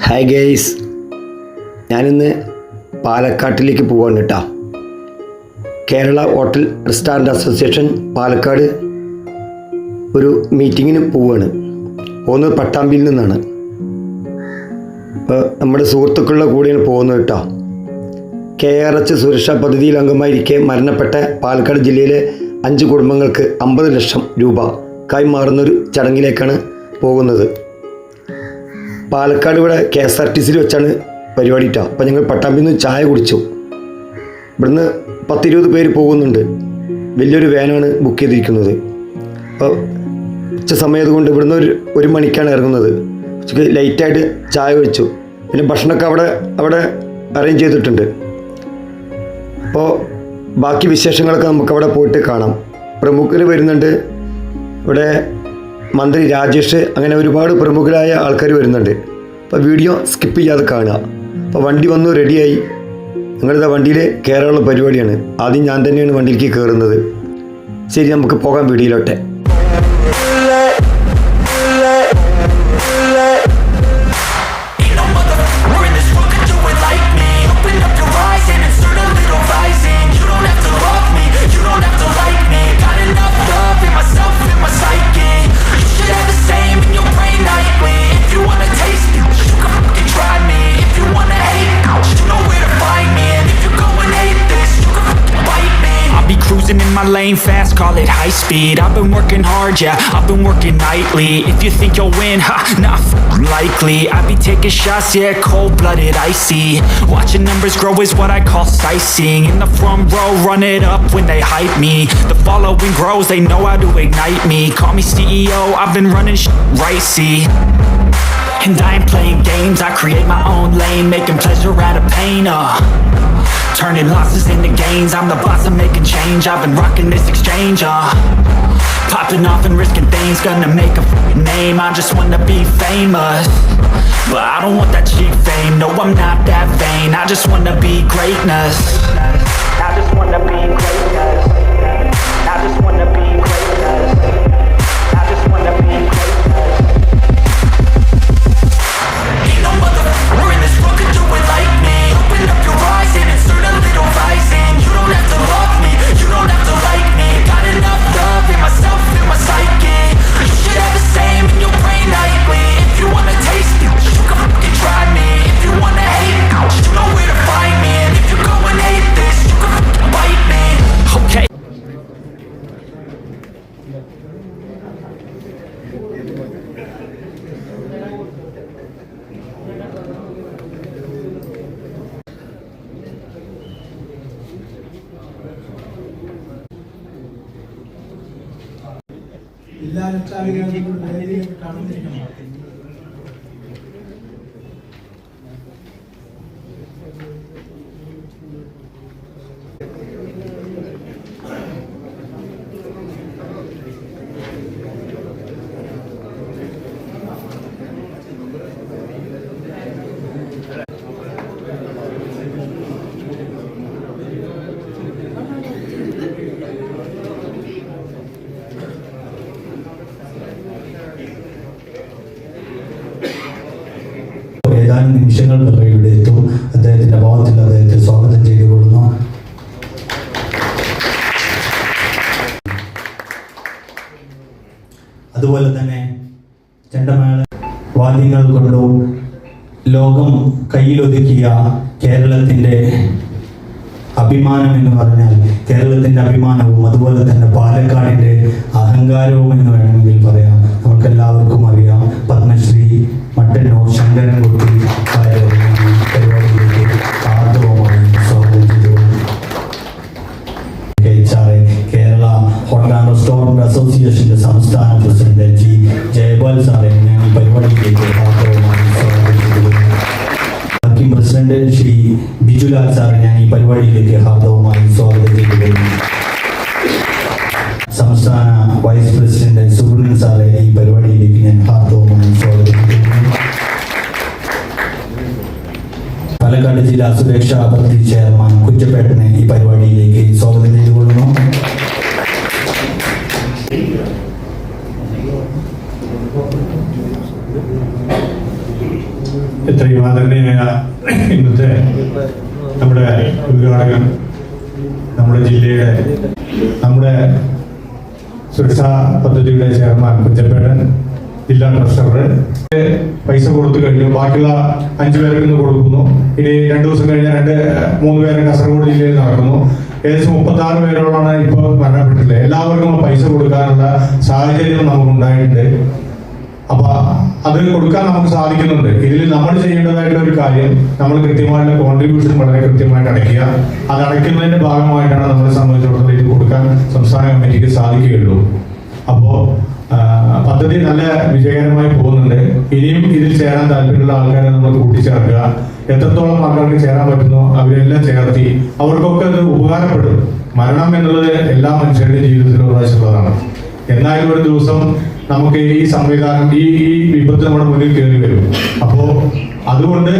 Hi guys, ഞാനിന്ന് പാലക്കാട്ടിലേക്ക് പോവാണ് കേട്ടോ. Kerala hotel restaurant association Palakkad ഒരു മീറ്റിങ്ങിന് പോവുകയാണ്. പോകുന്നത് പട്ടാമ്പിയിൽ നിന്നാണ്. അപ്പോൾ നമ്മുടെ സുഹൃത്തുക്കളുടെ കൂടെയാണ് പോകുന്നത് കേട്ടോ. KRH സുരക്ഷാ പദ്ധതിയിൽ അംഗമായിരിക്കെ മരണപ്പെട്ട പാലക്കാട് ജില്ലയിലെ 5 കുടുംബങ്ങൾക്ക് 50 ലക്ഷം രൂപ കൈമാറുന്നൊരു ചടങ്ങിലേക്കാണ് പോകുന്നത്. പാലക്കാട് ഇവിടെ KSRTCയിൽ വെച്ചാണ് പരിപാടി കേട്ടോ. അപ്പോൾ ഞങ്ങൾ പട്ടാമ്പിയിൽ നിന്ന് ചായ കുടിച്ചു. ഇവിടുന്ന് 10-20 പേര് പോകുന്നുണ്ട്. വലിയൊരു വാനാണ് ബുക്ക് ചെയ്തിരിക്കുന്നത്. അപ്പോൾ ഉച്ച സമയം കൊണ്ട് ഇവിടുന്ന് ഒരു മണിക്കാണ് ഇറങ്ങുന്നത്. ഉച്ചയ്ക്ക് ലൈറ്റായിട്ട് ചായ കഴിച്ചു. പിന്നെ ഭക്ഷണമൊക്കെ അവിടെ അറേഞ്ച് ചെയ്തിട്ടുണ്ട്. അപ്പോൾ ബാക്കി വിശേഷങ്ങളൊക്കെ നമുക്കവിടെ പോയിട്ട് കാണാം. പ്രമുഖർ വരുന്നുണ്ട്. ഇവിടെ മന്ത്രി രാജേഷ്, അങ്ങനെ ഒരുപാട് പ്രമുഖരായ ആൾക്കാർ വരുന്നുണ്ട്. അപ്പോൾ വീഡിയോ സ്കിപ്പ് ചെയ്യാതെ കാണുക. അപ്പോൾ വണ്ടി വന്നു, റെഡിയായി. ഞങ്ങളിതാ വണ്ടിയിൽ കയറാനുള്ള പരിപാടിയാണ്. ആദ്യം ഞാൻ തന്നെയാണ് വണ്ടിയിലേക്ക് കയറുന്നത്. ശരി, നമുക്ക് പോകാം വീഡിയോയിലോട്ടെ. Cruising in my lane fast, call it high speed. I've been working hard, yeah, I've been working nightly. If you think you'll win, ha, not likely. I be taking shots, yeah, cold-blooded, icy. Watching numbers grow is what I call sightseeing. In the front row, run it up when they hype me. The following grows, they know how to ignite me. Call me CEO, I've been running right, see. And I ain't playing games, I create my own lane, making pleasure out of pain, turning losses into gains. I'm the boss, I'm making change. I've been rocking this exchange, popping off and risking things. Gonna make a name, I just wanna be famous. But I don't want that cheap fame, no, I'm not that vain. I just wanna be greatness. I just wanna be greatness. I just wanna be greatness. I just wanna be greatness. Ain't no motherfucker in this world could do it like me. Open up your eyes and insert a little rising. You don't have to love me, you don't have to like me. Got enough love in myself, in my psyche. You should have the same in your brain nightly. If you wanna taste it, you can fucking try me. If you wanna hate, you know where to find me. And if you go and hate this, you can fucking bite me. Okay. എല്ലാവരും കാണുന്നിരിക്കണം. ഏതാനും നിമിഷങ്ങൾ ഇവിടെ എത്തും. അദ്ദേഹത്തിന്റെ ഭാവത്തിൽ അദ്ദേഹത്തെ സ്വാഗതം ചെയ്തുകൊള്ളുന്നു. അതുപോലെ തന്നെ ചെണ്ടമേള വാദ്യങ്ങൾ കൊണ്ടും ലോകം കയ്യിലൊതുക്കിയ കേരളത്തിന്റെ അഭിമാനം എന്ന് പറഞ്ഞാൽ കേരളത്തിന്റെ അഭിമാനവും അതുപോലെ തന്നെ പാലക്കാടിന്റെ അഹങ്കാരവും എന്ന് വേണമെങ്കിൽ പറയാം. നമുക്കെല്ലാവർക്കും അറിയാം, പത്മശ്രീ മട്ടന്നൂർ ശങ്കരൻകുട്ടി പരിപാടിയിലേക്ക് ആർദ്രവുമായി സ്വാഗതം ചെയ്തു. കേരള ഹോട്ടൽ ആൻഡ് റെസ്റ്റോറന്റ് അസോസിയേഷന്റെ സംസ്ഥാന പ്രസിഡന്റ് G. ജയപാൽ സാറെ ഞാൻ ഈ പരിപാടിയിലേക്ക് ആർദ്രവുമായി സ്വാഗതം ചെയ്തു. വർക്കിംഗ് പ്രസിഡന്റ് ശ്രീ ബിജുലാൽ സാറെ ഞാൻ ഈ പരിപാടിയിലേക്ക് ഹാർദവുമായി സ്വാഗതം ചെയ്തു. സംസ്ഥാന വൈസ് പ്രസിഡന്റ് സുബ്രഹ്മണ്യൻ സാറെ ഈ പരിപാടിയിലേക്ക് ഞാൻ ഹാർദവുമായി സ്വാഗതം ചെയ്യുന്നു. പാലക്കാട് ജില്ലാ സുരക്ഷാ പദ്ധതി ചെയർമാൻ കുഞ്ചപ്പേട്ടനെ ഈ പരിപാടിയിലേക്ക് സ്വാഗതം ചെയ്തുകൊള്ളുന്നു. ഇത്രയും ആദരണീയനായ ഇന്നത്തെ നമ്മുടെ ഉദ്ഘാടകൻ, നമ്മുടെ ജില്ലയുടെ നമ്മുടെ സുരക്ഷാ പദ്ധതിയുടെ ചെയർമാൻ കുഞ്ചപ്പേട്ടൻ, ജില്ലാ ട്രഷറർ, പൈസ കൊടുത്തു കഴിഞ്ഞു. ബാക്കിയുള്ള 5 പേർക്ക് കൊടുക്കുന്നു. ഇനി 2 ദിവസം കഴിഞ്ഞാൽ 3 പേരെ കാസർഗോഡ് ജില്ലയിൽ നടക്കുന്നു. ഏകദേശം 36 പേരോടാണ് ഇപ്പോൾ മരണപ്പെട്ടിട്ടുള്ളത്. എല്ലാവർക്കും പൈസ കൊടുക്കാനുള്ള സാഹചര്യം നമുക്കുണ്ടായിട്ടുണ്ട്. അപ്പൊ അത് കൊടുക്കാൻ നമുക്ക് സാധിക്കുന്നുണ്ട്. ഇതിൽ നമ്മൾ ചെയ്യേണ്ടതായിട്ടുള്ള ഒരു കാര്യം, നമ്മൾ കൃത്യമായിട്ടുള്ള കോൺട്രിബ്യൂഷൻ വളരെ കൃത്യമായിട്ട് അടയ്ക്കുക. അത് അടയ്ക്കുന്നതിന്റെ ഭാഗമായിട്ടാണ് നമ്മളെ സംബന്ധിച്ചിടത്തോളം ഇത് കൊടുക്കാൻ സംസ്ഥാന കമ്മിറ്റിക്ക് സാധിക്കുകയുള്ളൂ. അപ്പോ പദ്ധതി നല്ല വിജയകരമായി പോകുന്നുണ്ട്. ഇനിയും ഇതിൽ ചേരാൻ താല്പര്യമുള്ള ആൾക്കാരെ നമ്മൾ കൂട്ടിച്ചേർക്കുക. എത്രത്തോളം ആൾക്കാർക്ക് ചേരാൻ പറ്റുന്നോ അവരെല്ലാം ചേർത്തി അവർക്കൊക്കെ അത് ഉപകാരപ്പെടും. മരണം എന്നുള്ളത് എല്ലാ മനുഷ്യരുടെയും ജീവിതത്തിൽ ഒരു പ്രാവശ്യമുള്ളതാണ്. എന്നാലും ഒരു ദിവസം നമുക്ക് ഈ സംവിധാനം, ഈ വിപത്ത് നമ്മുടെ മുന്നിൽ കയറി വരും. അപ്പോ അതുകൊണ്ട്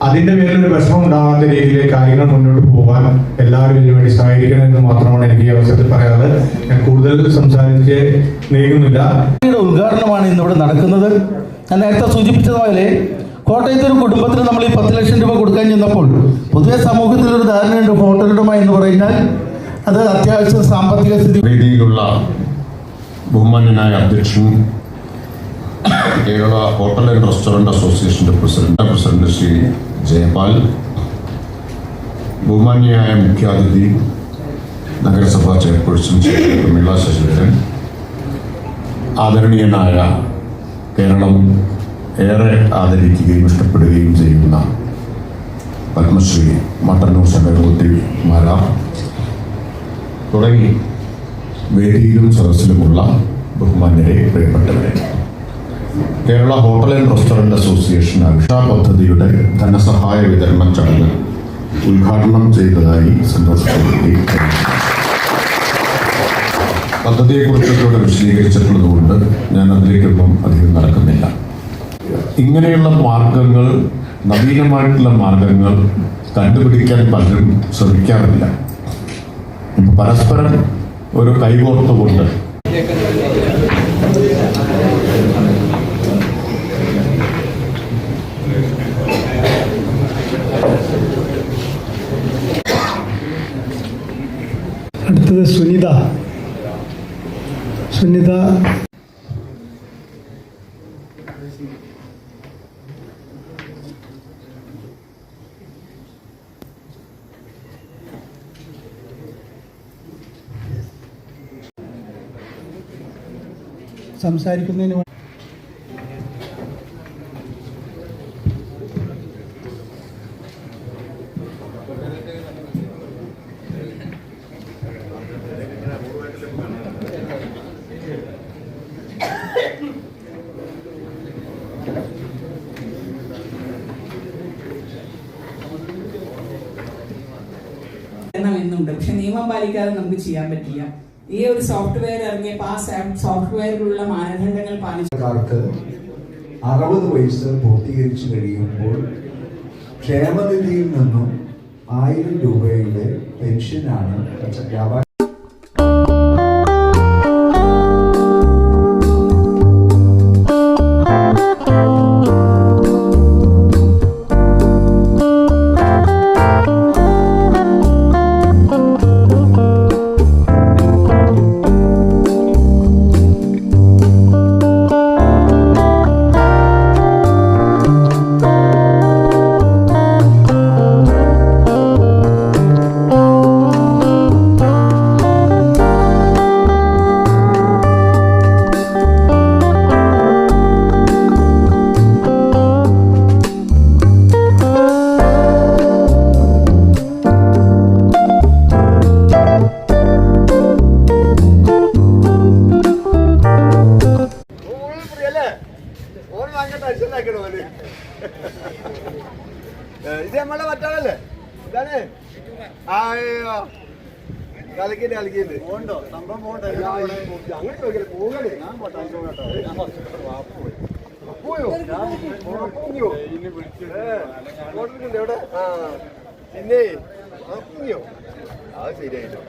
അതിന്റെ പേരിൽ ഒരു വിഷമം ഉണ്ടാവാത്ത രീതിയിൽ കാര്യങ്ങൾ മുന്നോട്ട് പോകാൻ എല്ലാവരും ഇതിനു വേണ്ടി സഹായിക്കണം എന്ന് മാത്രമാണ് എനിക്ക് ഈ അവസരത്തിൽ പറയാറ്. ഞാൻ കൂടുതൽ സംസാരിച്ച് നീങ്ങുന്നില്ല. ഉദ്ഘാടനമാണ് ഇന്നിവിടെ നടക്കുന്നത്. ഞാൻ നേരത്തെ സൂചിപ്പിച്ചതുപോലെ കോട്ടയത്തെ ഒരു കുടുംബത്തിന് നമ്മൾ ഈ 10 ലക്ഷം രൂപ കൊടുക്കാൻ ചെന്നപ്പോൾ പൊതുവെ സമൂഹത്തിലൊരു ധാരണയുണ്ട് ഹോട്ടലുടമ എന്ന് പറഞ്ഞാൽ അത് അത്യാവശ്യം സാമ്പത്തിക സ്ഥിതി. വേദിയിലുള്ള ബഹുമാന്യനായ അധ്യക്ഷൻ, കേരള ഹോട്ടൽ ആൻഡ് റെസ്റ്റോറൻറ്റ് അസോസിയേഷൻ്റെ പ്രസിഡന്റ് ശ്രീ ജയപാൽ, ബഹുമാന്യയായ മുഖ്യാതിഥി നഗരസഭാ ചെയർപേഴ്സൺ ശ്രീ പ്രമീള ശശിധരൻ, ആദരണീയനായ കേരളം ഏറെ ആദരിക്കുകയും ഇഷ്ടപ്പെടുകയും ചെയ്യുന്ന പത്മശ്രീ മട്ടന്നൂർ ചക്രവർത്തി മാരാർ തുടങ്ങി വേദിയിലും സദസ്സിലുമുള്ള ബഹുമാന്യരെ, പ്രിയപ്പെട്ടവരെ, Kerala hotel and restaurant association അക്ഷാ പദ്ധതിയുടെ ധനസഹായ വിതരണ ചടങ്ങ് ഉദ്ഘാടനം ചെയ്തതായി സന്തോഷപ്പെടുത്തി. പദ്ധതിയെക്കുറിച്ചൊക്കെ വിശദീകരിച്ചിട്ടുള്ളതുകൊണ്ട് ഞാൻ അതിലേക്കൊന്നും അധികം നടക്കുന്നില്ല. ഇങ്ങനെയുള്ള മാർഗങ്ങൾ, നവീനമായിട്ടുള്ള മാർഗങ്ങൾ കണ്ടുപിടിക്കാൻ പലരും ശ്രമിക്കാറില്ല. പരസ്പരം ഒരു കൈകോർത്തുകൊണ്ട് അടുത്തത് സുനിത. സംസാരിക്കുന്നതിന് എന്നുണ്ട്. പക്ഷെ നിയമം പാലിക്കാതെ നമുക്ക് ചെയ്യാൻ പറ്റില്ല. ഈ ഒരു സോഫ്റ്റ്വെയർ ഇറങ്ങിയപ്പോൾ ആ സോഫ്റ്റ്വെയറിലുള്ള മാനദണ്ഡങ്ങൾ പാലിച്ചു. 60 വയസ്സ് പൂർത്തീകരിച്ചു കഴിയുമ്പോൾ ക്ഷേമനിധിയിൽ നിന്നും 1000 രൂപയുടെ പെൻഷനാണ് വ്യാപാര ഇത് നമ്മളെ മറ്റാളല്ലേ ഇതാണ്. കളിക്കിണ്ട് പോകണ്ടോ സംഭവം പോകണ്ടോ അങ്ങനെ ചോദിക്കല്ലേ പോകണേ. ഞാൻ പോയോ പോയിട്ടുണ്ട് എവിടെ? ആ പിന്നെ പൊങ്ങിയോ? അത് ശരിയായില്ലോ.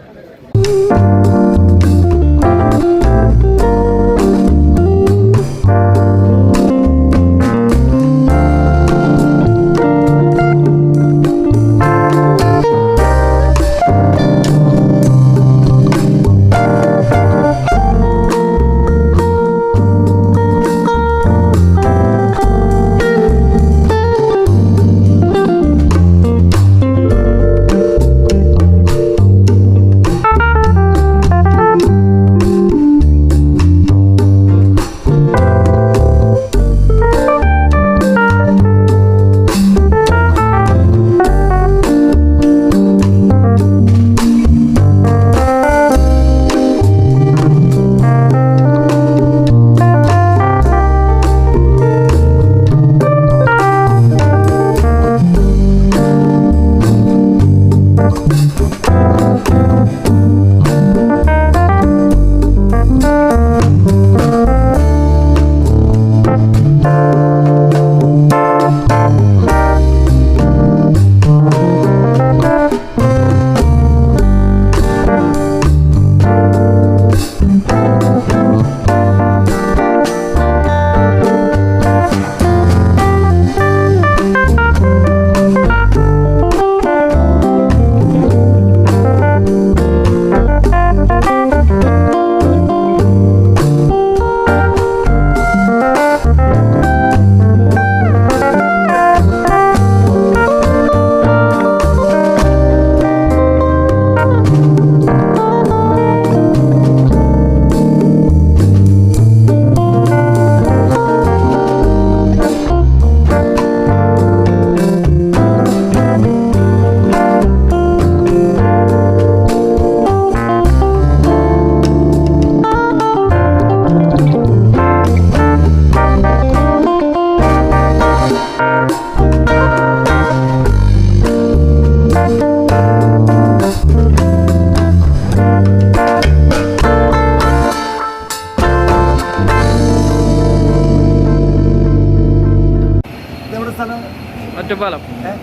ഒറ്റപ്പാലം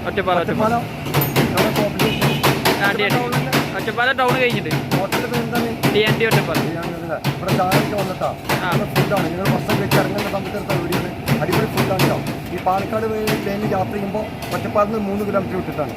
ഒറ്റപ്പാലം ടൗൺ കഴിഞ്ഞിട്ട് TNT ഒറ്റപ്പാലം ഇവിടെ ചായക്ക് വന്നിട്ടാ ഫുഡാണ് നിങ്ങൾ ബസ്സൊക്കെ വെച്ച് ഇറങ്ങുന്ന സമയത്ത് വീടിയാണ് അടിപൊളി ഫുഡാണ് കേട്ടോ. ഈ പാലക്കാട് ലൈനിൽ യാത്ര ചെയ്യുമ്പോൾ ഒറ്റപ്പാലത്ത് നിന്ന് 3 കിലോമീറ്റർ വിട്ടിട്ടാണ്.